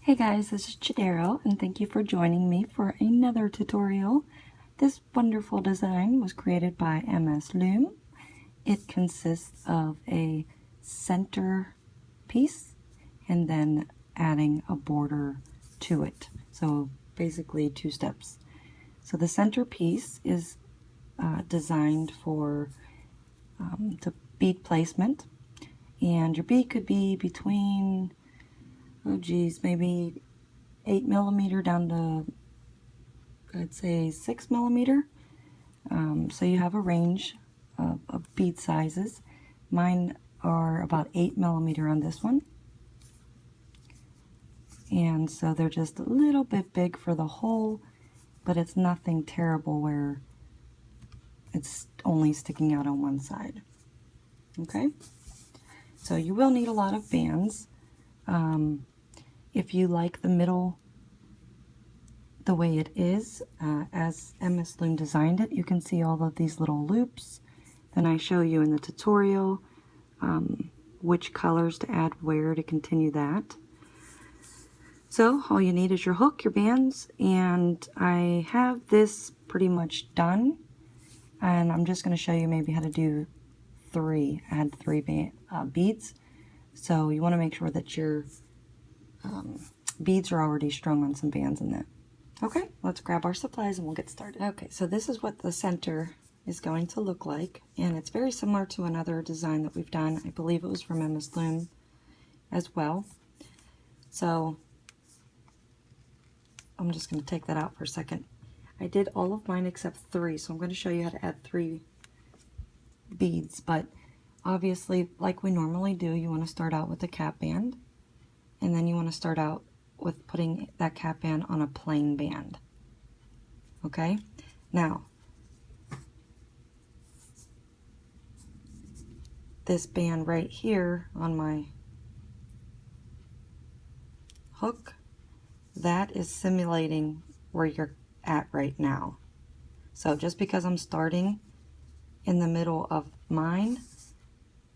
Hey guys, this is Chodaros, and thank you for joining me for another tutorial. This wonderful design was created by Msloom. It consists of a center piece and then adding a border to it. So basically 2 steps. So the center piece is designed for the bead placement, and your bead could be between maybe 8mm down to, I'd say, 6mm. So you have a range of bead sizes. Mine are about 8mm on this one. And so they're just a little bit big for the hole, but it's nothing terrible where it's only sticking out on one side. Okay? So you will need a lot of bands. If you like the middle the way it is, as Msloom designed it, you can see all of these little loops. Then I show you in the tutorial which colors to add where to continue that. So all you need is your hook, your bands, and I have this pretty much done. And I'm just going to show you maybe how to do add three beads. So you want to make sure that your beads are already strung on some bands in that. Okay, let's grab our supplies and we'll get started. Okay, so this is what the center is going to look like, and it's very similar to another design that we've done. I believe it was from Msloom as well. So I'm just going to take that out for a second. I did all of mine except 3, so I'm going to show you how to add 3 beads, but obviously, like we normally do, you want to start out with a cap band, and then you want to start out with putting that cap band on a plain band. Okay? Now, this band right here on my hook, that is simulating where you're at right now. So just because I'm starting in the middle of mine,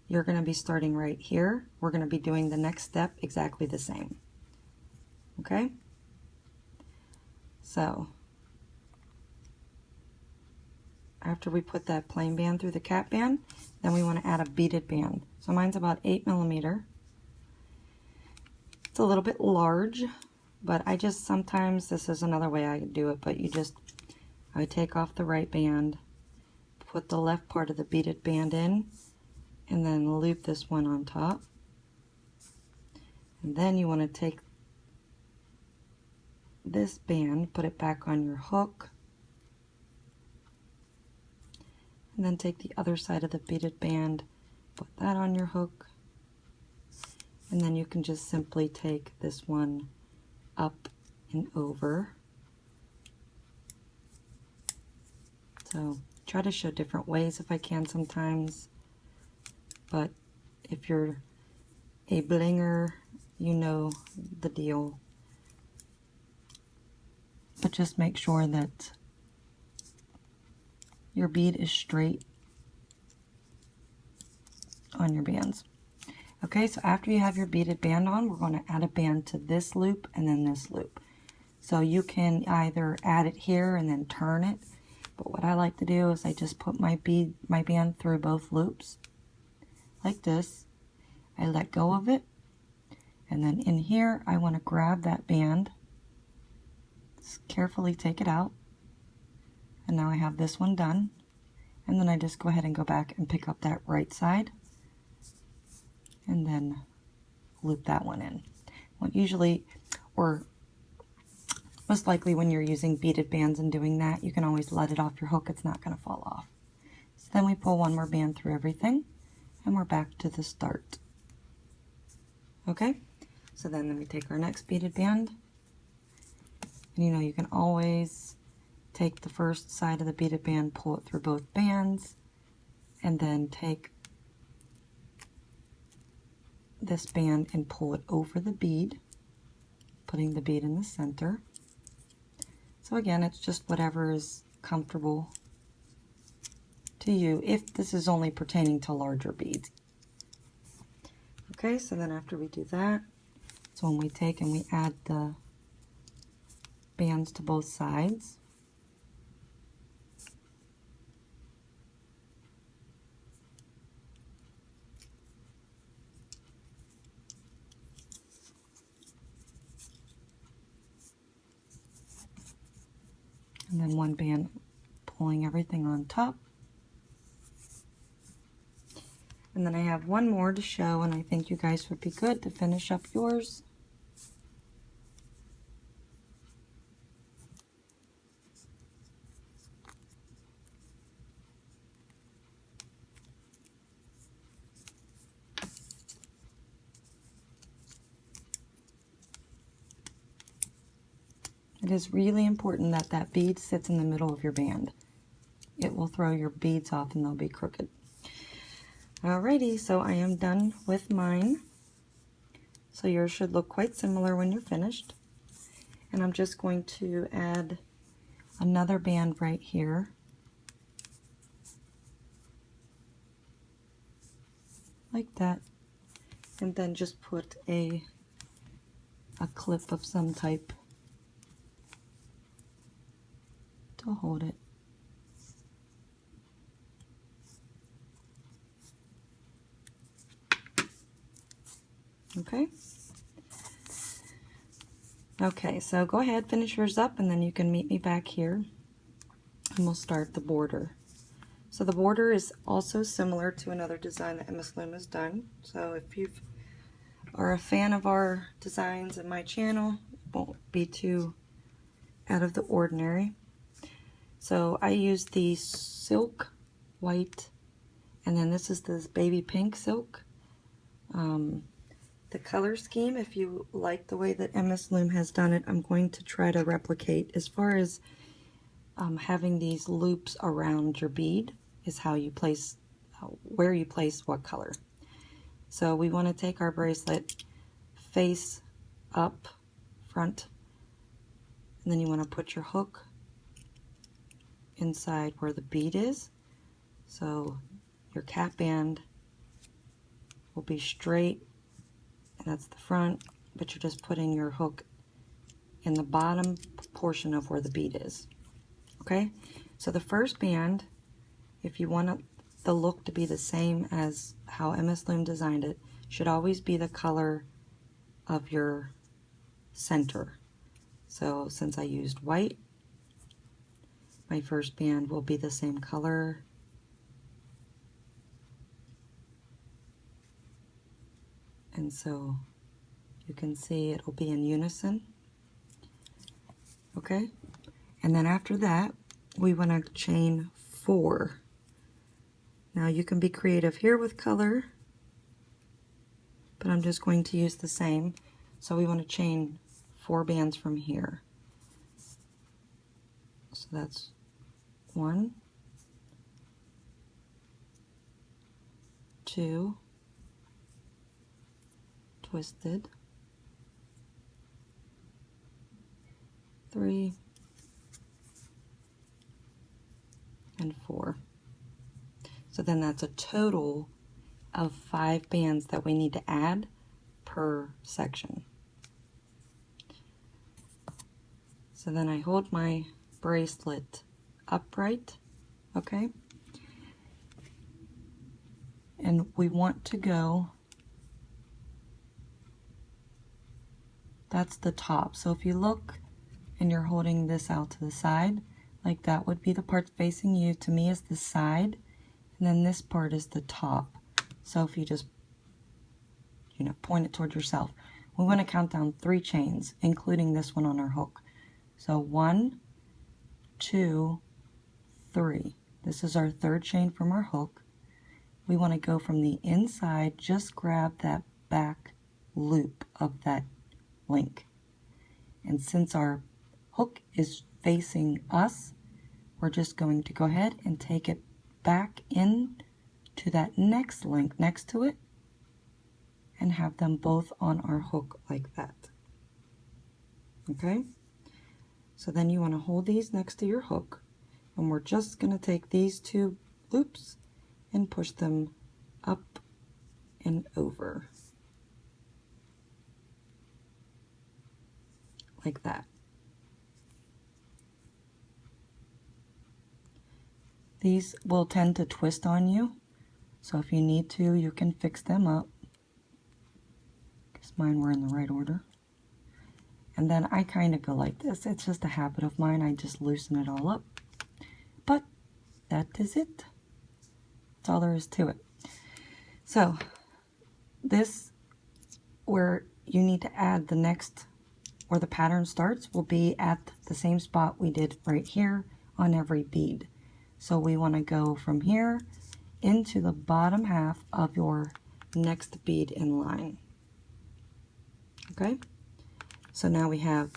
you're going to be starting right here. We're going to be doing the next step exactly the same. Okay? So after we put that plain band through the cap band, then we want to add a beaded band. So mine's about 8mm. It's a little bit large, but I just sometimes, this is another way I do it, but I take off the right band, put the left part of the beaded band in, and then loop this one on top. And then you want to take this band, put it back on your hook, and then take the other side of the beaded band, put that on your hook, and then you can just simply take this one up and over. So try to show different ways if I can sometimes, but if you're a blinger, you know the deal. But just make sure that your bead is straight on your bands. Okay, so after you have your beaded band on, we're going to add a band to this loop and then this loop. So you can either add it here and then turn it, but what I like to do is I just put my band through both loops like this. I let go of it, and then in here I want to grab that band, just carefully take it out, and now I have this one done. And then I just go ahead and go back and pick up that right side and then loop that one in. Well, usually, or most likely when you're using beaded bands and doing that, you can always let it off your hook. It's not going to fall off. So then we pull one more band through everything, and we're back to the start. Okay, so then we take our next beaded band, and you know, you can always take the first side of the beaded band, pull it through both bands, and then take this band and pull it over the bead, putting the bead in the center. So again, it's just whatever is comfortable to you, if this is only pertaining to larger beads. Okay, so then after we do that, So when we take and we add the bands to both sides, and then one band pulling everything on top. And then I have one more to show, and I think you guys would be good to finish up yours. It is really important that that bead sits in the middle of your band. It will throw your beads off and they'll be crooked. Alrighty, so I am done with mine. So yours should look quite similar when you're finished. And I'm just going to add another band right here. Like that. And then just put a clip of some type to hold it. Okay. Okay, so go ahead, finish yours up, and then you can meet me back here and we'll start the border. So the border is also similar to another design that Msloom has done. So if you are a fan of our designs in my channel, it won't be too out of the ordinary. So I use the silk white, and then this is this baby pink silk. The color scheme, if you like the way that Msloom has done it, I'm going to try to replicate. As far as having these loops around your bead is how you place, where you place what color. So we want to take our bracelet face up front, and then you want to put your hook inside where the bead is. So your cap band will be straight, and that's the front, but you're just putting your hook in the bottom portion of where the bead is. Okay, so the first band, if you want the look to be the same as how Msloom designed it, should always be the color of your center. So since I used white, my first band will be the same color. And so you can see it'll be in unison. Okay, and then after that, we want to chain 4. Now you can be creative here with color, but I'm just going to use the same. So we want to chain 4 bands from here. So that's 1, 2, twisted, 3, and 4. So then that's a total of 5 bands that we need to add per section. So then I hold my bracelet upright, okay? And we want to go, that's the top. So if you look and you're holding this out to the side, like that would be the part facing you. To me is the side, and then this part is the top. So if you just, point it toward yourself. We want to count down 3 chains, including this one on our hook. So 1, 2, 3. This is our 3rd chain from our hook. We want to go from the inside, just grab that back loop of that link. And since our hook is facing us, we're just going to go ahead and take it back in to that next link next to it and have them both on our hook like that. Okay? So then you want to hold these next to your hook, and we're just going to take these 2 loops and push them up and over. like that. These will tend to twist on you, so if you need to, you can fix them up. Because mine were in the right order. And then I kind of go like this. It's just a habit of mine. I just loosen it all up. But that is it. That's all there is to it. So this, where you need to add the next, where the pattern starts, will be at the same spot we did right here on every bead. So we want to go from here into the bottom half of your next bead in line. Okay? So now we have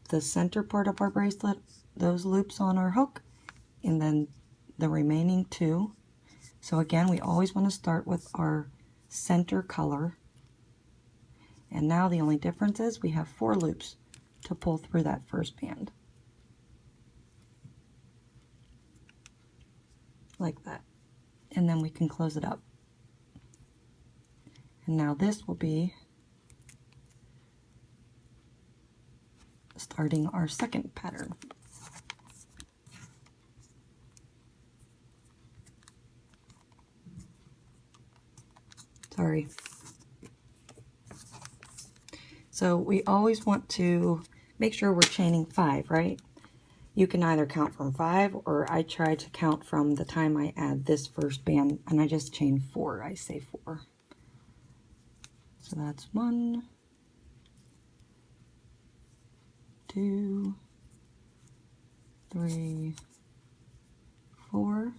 the center part of our bracelet, those loops on our hook, and then the remaining two. So again, we always want to start with our center color. And now the only difference is we have 4 loops to pull through that first band. Like that. And then we can close it up. And now this will be starting our second pattern. Sorry. So we always want to make sure we're chaining 5, right? You can either count from 5, or I try to count from the time I add this first band, and I just chain 4. I say 4. So that's 1, 2, 3, 4.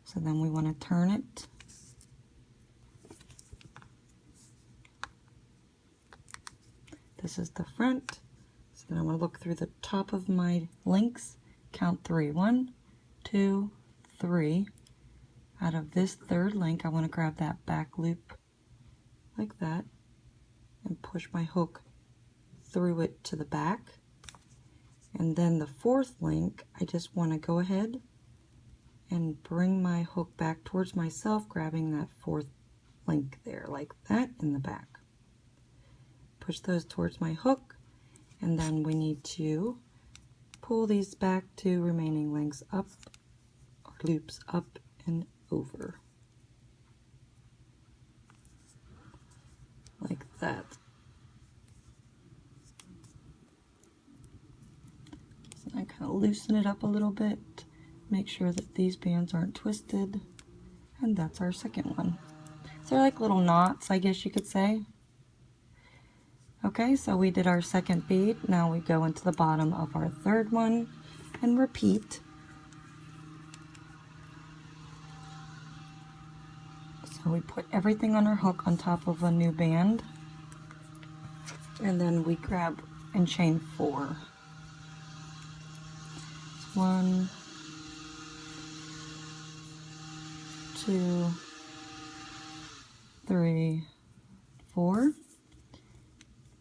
So then we want to turn it. This is the front. So then I want to look through the top of my links, count 3. 1, 2, 3. Out of this third link, I want to grab that back loop like that and push my hook through it to the back. And then the fourth link, I just want to go ahead and bring my hook back towards myself, grabbing that fourth link there like that in the back. Push those towards my hook, and then we need to pull these back 2 remaining links up, or loops up and over. Like that. So I kind of loosen it up a little bit, make sure that these bands aren't twisted, and that's our second one. So they're like little knots, I guess you could say. Okay, so we did our second bead. Now we go into the bottom of our third one and repeat. So we put everything on our hook on top of a new band, and then we grab and chain 4. 1, 2, 3, 4.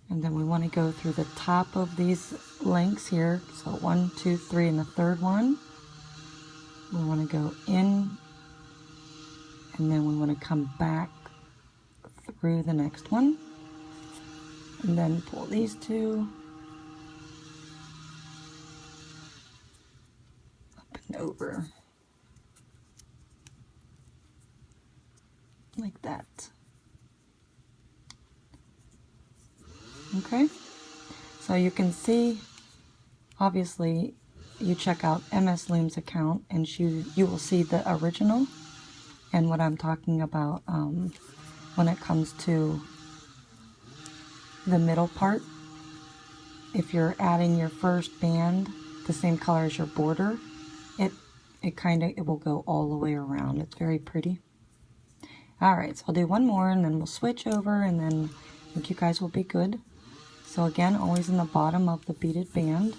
And then we want to go through the top of these links here. So 1, 2, 3 in the third one. We want to go in, and then we want to come back through the next one. And then pull these 2 up and over. Like that. Okay, so you can see, obviously, you check out Msloom's account and you will see the original and what I'm talking about when it comes to the middle part. If you're adding your first band the same color as your border, it will go all the way around. It's very pretty. Alright, so I'll do one more and then we'll switch over, and then I think you guys will be good. So again, always in the bottom of the beaded band.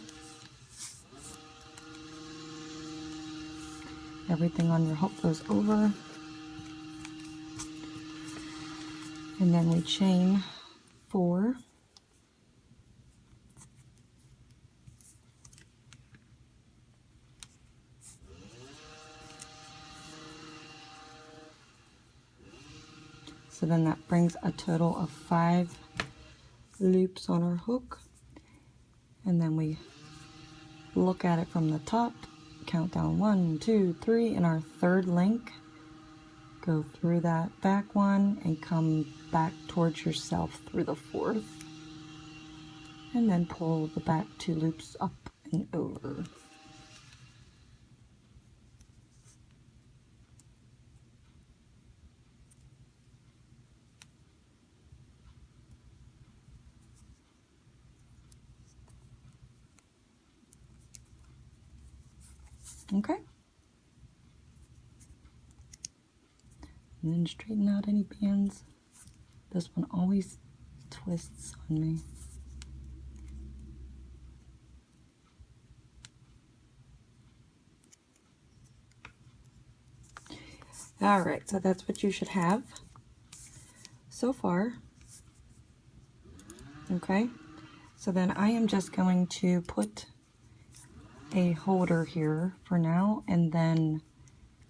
Everything on your hook goes over. And then we chain 4. So then that brings a total of 5 loops on our hook. And then we look at it from the top, count down 1, 2, 3, and our third link. Go through that back one and come back towards yourself through the fourth. And then pull the back 2 loops up and over. Okay. And then straighten out any bands. This one always twists on me. All right, so that's what you should have so far. Okay, so then I am just going to put a holder here for now, and then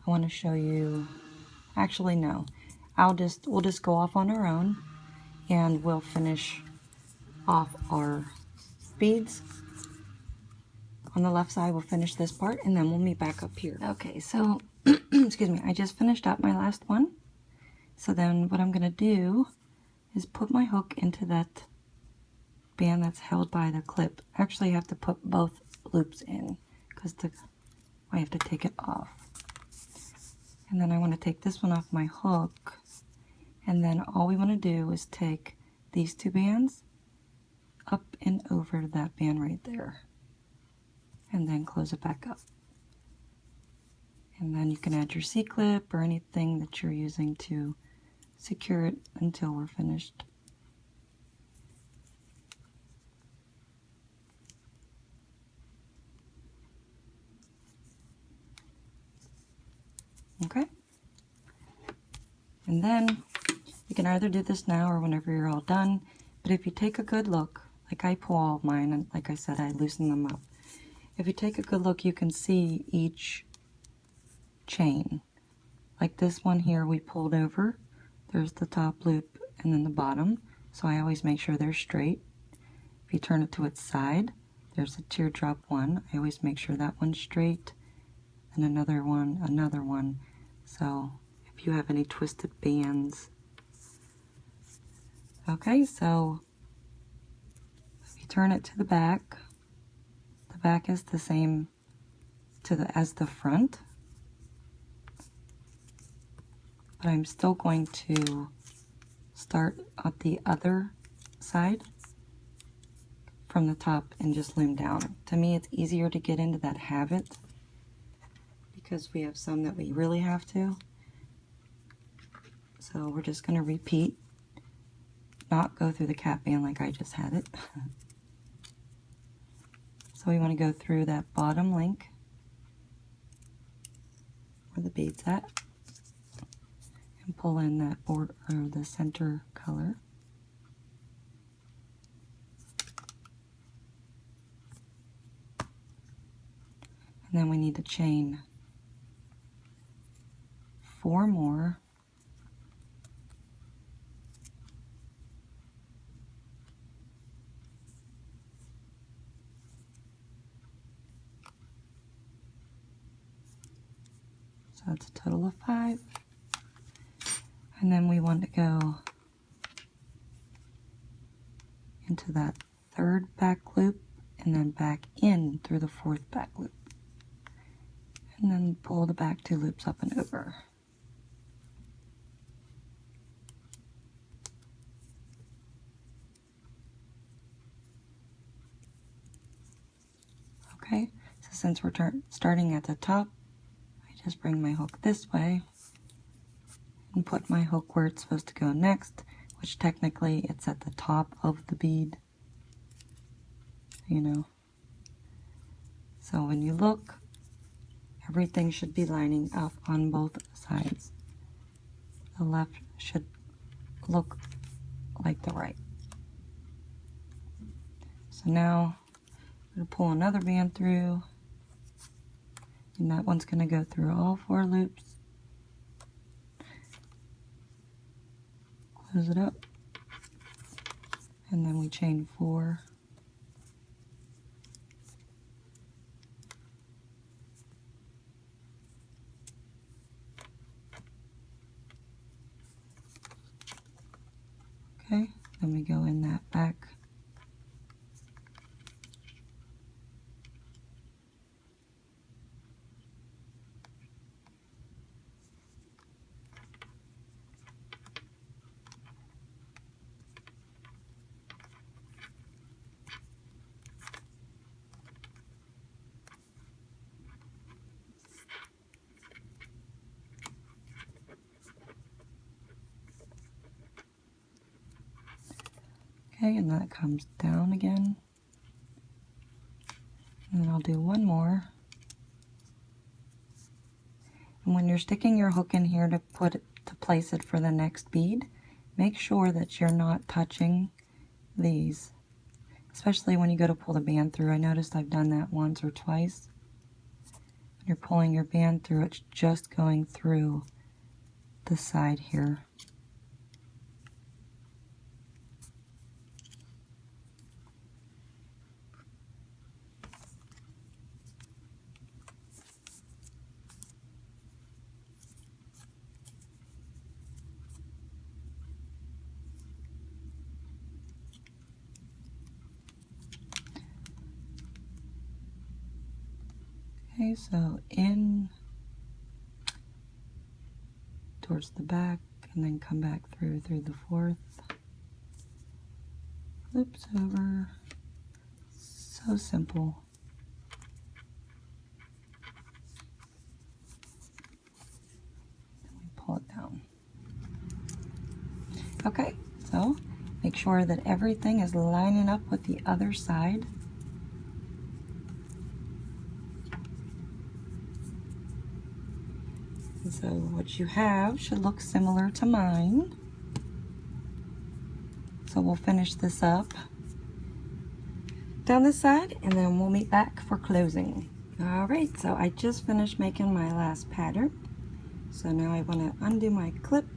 I want to show you, actually no, we'll just go off on our own and we'll finish off our beads. On the left side, we'll finish this part and then we'll meet back up here. Okay, so, excuse me, I just finished up my last one. So then what I'm gonna do is put my hook into that band that's held by the clip. Actually, I have to put both loops in because I have to take it off. And then I want to take this one off my hook, and then all we want to do is take these 2 bands up and over that band right there, and then close it back up. And then you can add your C-clip or anything that you're using to secure it until we're finished. Okay, and then you can either do this now or whenever you're all done, but if you take a good look, like I pull all of mine, and like I said, I loosen them up. If you take a good look, you can see each chain. Like this one here we pulled over, there's the top loop and then the bottom, so I always make sure they're straight. If you turn it to its side, there's a teardrop one, I always make sure that one's straight, and another one. So if you have any twisted bands. Okay, so if you turn it to the back is the same as the front, but I'm still going to start at the other side from the top and just loom down. To me, it's easier to get into that habit because we have some that we really have to. So we're just going to repeat, not go through the cap band like I just had it. So we want to go through that bottom link where the bead's at and pull in that border or the center color. And then we need to chain 4 more. So that's a total of 5. And then we want to go into that 3rd back loop and then back in through the 4th back loop. And then pull the back 2 loops up and over. Okay, so since we're starting at the top, I just bring my hook this way and put my hook where it's supposed to go next, which technically it's at the top of the bead, you know. So when you look, everything should be lining up on both sides. The left should look like the right. So now I'm going to pull another band through, and that one's going to go through all 4 loops. Close it up, and then we chain 4. Then we go in that back. Okay, and that comes down again. And then I'll do one more. And when you're sticking your hook in here to place it for the next bead, make sure that you're not touching these, especially when you go to pull the band through. I noticed I've done that once or twice. When you're pulling your band through, it's just going through the side here. Okay, so in towards the back, and then come back through the fourth. Loops over. So simple. Then we pull it down. Okay, so make sure that everything is lining up with the other side. So what you have should look similar to mine. So we'll finish this up down this side and then we'll meet back for closing. Alright, so I just finished making my last pattern. So now I want to undo my clip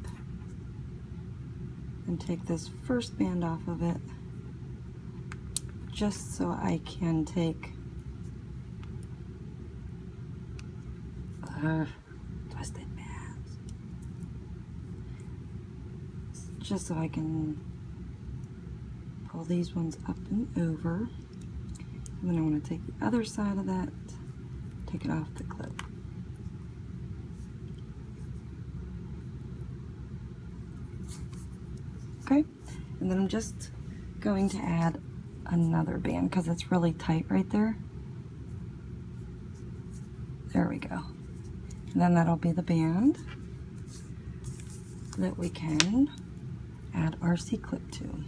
and take this first band off of it just so I can take twisted bands. Just so I can pull these ones up and over. And then I want to take the other side of that, take it off the clip. Okay, and then I'm just going to add another band because it's really tight right there. There we go. And then that'll be the band that we can add our C-clip to.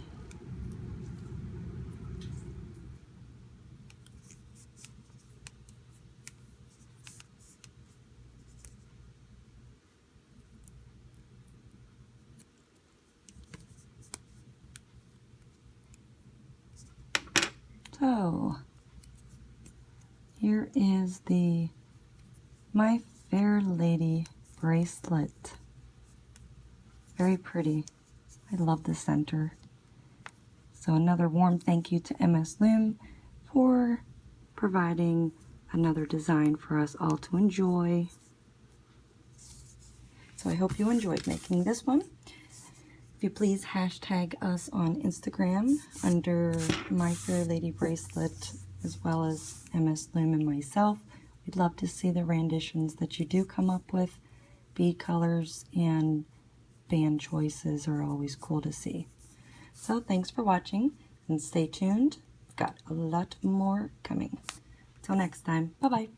So here is the My Fair Lady bracelet. Very pretty. I love the center. So another warm thank you to Msloom for providing another design for us all to enjoy. So I hope you enjoyed making this one. If you please hashtag us on Instagram under My Fair Lady Bracelet, as well as Msloom and myself. We'd love to see the renditions that you do come up with. Bead colors and band choices are always cool to see. So thanks for watching and stay tuned. We've got a lot more coming. Till next time, bye-bye.